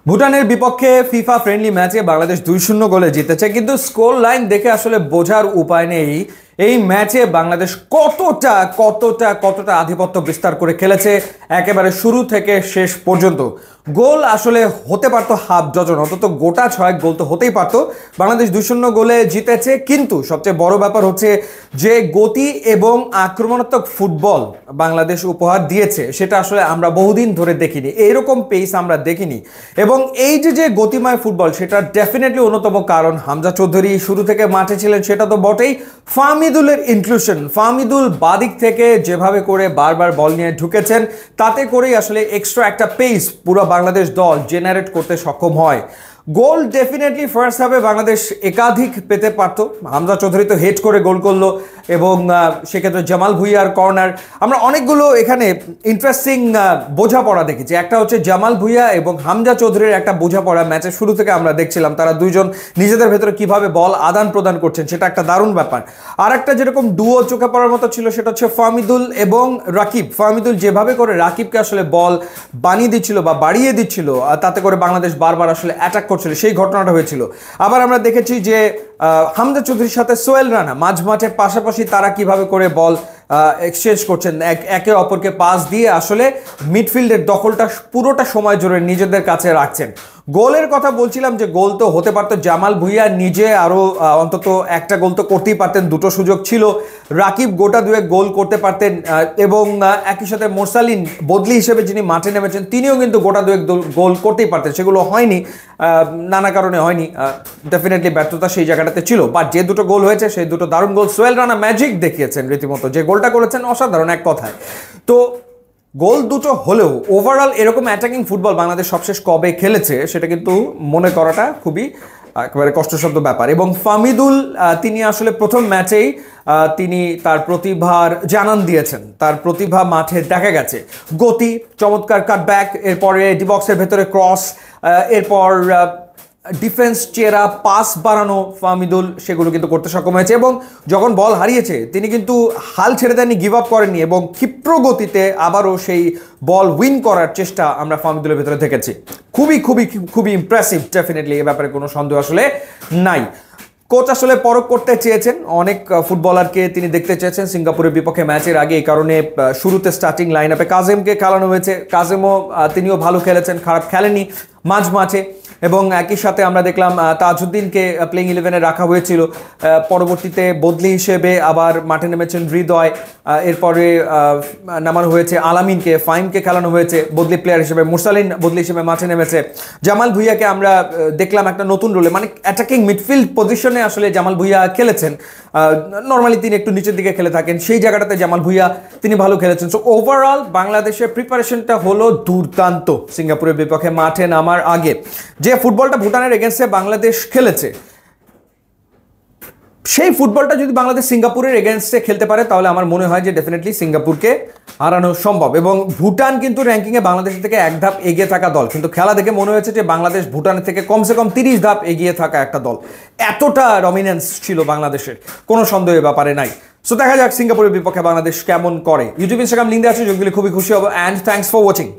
ভুটানের বিপক্ষে FIFA friendly ম্যাচে বাংলাদেশ 2-0 গোলে জিতেছে, কিন্তু স্কোর লাইন দেখে আসলে বোঝার উপায় নেই এই ম্যাচে বাংলাদেশ কতটা কতটা কতটা আধিপত্য বিস্তার করে খেলেছে একেবারে শুরু থেকে শেষ পর্যন্ত। গোল আসলে হতে পারতো হাফ ডজন, অন্তত গোটা 6 গোল তো হতেই পারতো। বাংলাদেশ 2-0 গোলে জিতেছে, কিন্তু সবচেয়ে বড় ব্যাপার হচ্ছে যে গতি এবং আক্রমণাত্মক ফুটবল বাংলাদেশ উপহার দিয়েছে সেটা আসলে আমরা বহুদিন ধরে দেখিনি, এইরকম পেস আমরা দেখিনি। এবং এই যে গতিময় ফুটবল, সেটা ডেফিনেটলি অন্যতম কারণ হামজা চৌধুরী শুরু থেকে মাঠে ছিলেন, সেটা তো বটেই। ফাহমিদুলের ইনক্লুশন, ফাহমিদুল বাদিক থেকে যেভাবে করে বারবার বল নিয়ে ঢুকেছেন, তাতে করেই আসলে এক্সট্রা একটা পেস পুরো বাংলাদেশ দল জেনারেট করতে সক্ষম হয়। গোল ডেফিনেটলি ফার্স্ট হাফে বাংলাদেশ একাধিক পেতে পারতো। হামজা চৌধুরী তো হেড করে গোল করলো, এবং সেক্ষেত্রে জামাল ভুঁইয়ার কর্নার। আমরা অনেকগুলো এখানে ইন্টারেস্টিং বোঝাপড়া দেখেছি। একটা হচ্ছে জামাল ভুঁইয়া এবং হামজা চৌধুরীর একটা বোঝাপড়া ম্যাচের শুরু থেকে আমরা দেখছিলাম, তারা দুইজন নিজেদের ভেতরে কিভাবে বল আদান প্রদান করছেন, সেটা একটা দারুণ ব্যাপার। আর একটা যেরকম ডুও চোখে পড়ার মতো ছিল সেটা হচ্ছে ফাহমিদুল এবং রাকিব। ফাহমিদুল যেভাবে করে রাকিবকে আসলে বল বানিয়ে দিচ্ছিল বা বাড়িয়ে দিচ্ছিল, তাতে করে বাংলাদেশ বারবার আসলে অ্যাটাক করছিল, সেই ঘটনাটা হয়েছিল। আবার আমরা দেখেছি যে হামজা চৌধুরীর সাথে সোহেল রানা মাঝ মাঠের পাশাপাশি তারা কিভাবে করে বল এক্সচেঞ্জ করছেন, একে অপরকে পাস দিয়ে আসলে মিডফিল্ডের দখলটা পুরোটা সময় জুড়ে নিজেদের কাছে রাখছেন। গোলের কথা বলছিলাম যে গোল তো হতে পারতো, জামাল ভুঁইয়া নিজে আরও অন্তত একটা গোল তো করতেই পারতেন, দুটো সুযোগ ছিল। রাকিব গোটা দুয়েক গোল করতে পারতেন, এবং একই সাথে মোরসালিন বদলি হিসেবে যিনি মাঠে নেমেছেন তিনিও কিন্তু গোটা দুয়েক গোল করতেই পারতেন, সেগুলো হয়নি, নানা কারণে হয়নি। ডেফিনেটলি ব্যর্থতা সেই জায়গাটাতে ছিল, বাট যে দুটো গোল হয়েছে সেই দুটো দারুণ গোল। সোহেল রানা ম্যাজিক দেখিয়েছেন রীতিমতো, যে গোলটা করেছেন অসাধারণ এক কথায়। তো গোল দুটো হলেও ওভারঅল এরকম অ্যাটাকিং ফুটবল বাংলাদেশ সবশেষ কবে খেলেছে সেটা কিন্তু মনে করাটা খুবই একেবারে কষ্টসাধ্য ব্যাপার। এবং ফাহমিদুল তিনি আসলে প্রথম ম্যাচেই তিনি তার প্রতিভার জানান দিয়েছেন, তার প্রতিভা মাঠে দেখা গেছে। গতি, চমৎকার কাটব্যাক, এরপরে ডিবক্সের ভেতরে ক্রস, এরপর ডিফেন্স চেরা, পাস বাড়ানো ফাহমিদুল সেগুলো কিন্তু করতে সক্ষম হয়েছে। এবং যখন বল হারিয়েছে তিনি কিন্তু হাল ছেড়ে দেননি, গিভ আপ করেননি, এবং ক্ষিপ্র গতিতে আবারও সেই বল উইন করার চেষ্টা আমরা ফাহমিদুলের ভেতরে দেখেছি। খুবই খুবই খুবই ইমপ্রেসিভ, ডেফিনেটলি এ ব্যাপারে কোনো সন্দেহ আসলে নাই। কোচ আসলে পরখ করতে চেয়েছেন অনেক ফুটবলারকে, তিনি দেখতে চেয়েছেন সিঙ্গাপুরের বিপক্ষে ম্যাচের আগে, এই কারণে শুরুতে স্টার্টিং লাইন আপে কাজেমকে খেলানো হয়েছে। কাজেমও তিনিও ভালো খেলেছেন, খারাপ খেলেনি মাঝ মাঠে। এবং একই সাথে আমরা দেখলাম তাজউদ্দিনকে প্লেইং 11-এ রাখা হয়েছিল, পরবর্তীতে বদলি হিসেবে আবার মাঠে নেমেছেন হৃদয়, এরপরে নামানো হয়েছে আলামিনকে, ফাইমকে খেলানো হয়েছে বদলি প্লেয়ার হিসেবে, মুরসালিন বদলি হিসেবে মাঠে নেমেছে। জামাল ভুঁইয়াকে আমরা দেখলাম একটা নতুন রোলে, মানে অ্যাটাকিং মিডফিল্ড পজিশনে আসলে জামাল ভুঁইয়া খেলেছেন। নর্মালি তিনি একটু নিচের দিকে খেলে থাকেন, সেই জায়গাটাতে জামাল ভুঁইয়া তিনি ভালো খেলেছেন। সো ওভারঅল বাংলাদেশের প্রিপারেশনটা হলো দুর্দান্ত সিঙ্গাপুরের বিপক্ষে মাঠে নামার আগে। যে ফুটবলটা ভুটানের এগেনস্টে বাংলাদেশ খেলেছে, সেই ফুটবলটা যদি বাংলাদেশ সিঙ্গাপুরের এগেনস্টে খেলতে পারে তাহলে আমার মনে হয় যে ডেফিনেটলি সিঙ্গাপুরকে হারানো সম্ভব। এবং ভুটান কিন্তু র্যাঙ্কিংয়ে বাংলাদেশের থেকে এক ধাপ এগিয়ে থাকা দল, কিন্তু খেলা দেখে মনে হয়েছে যে বাংলাদেশ ভুটানের থেকে কমসে কম 30 ধাপ এগিয়ে থাকা একটা দল। এতটা ডমিনেন্স ছিল বাংলাদেশের, কোনো সন্দেহের ব্যাপারে নাই। সো দেখা যাক সিঙ্গাপুরের বিপক্ষে বাংলাদেশ কেমন করে। ইউটিউব, ইনস্টাগ্রাম লিঙ্ক দেওয়া আছে, যেগুলি খুবই খুশি হবো। And thanks for watching.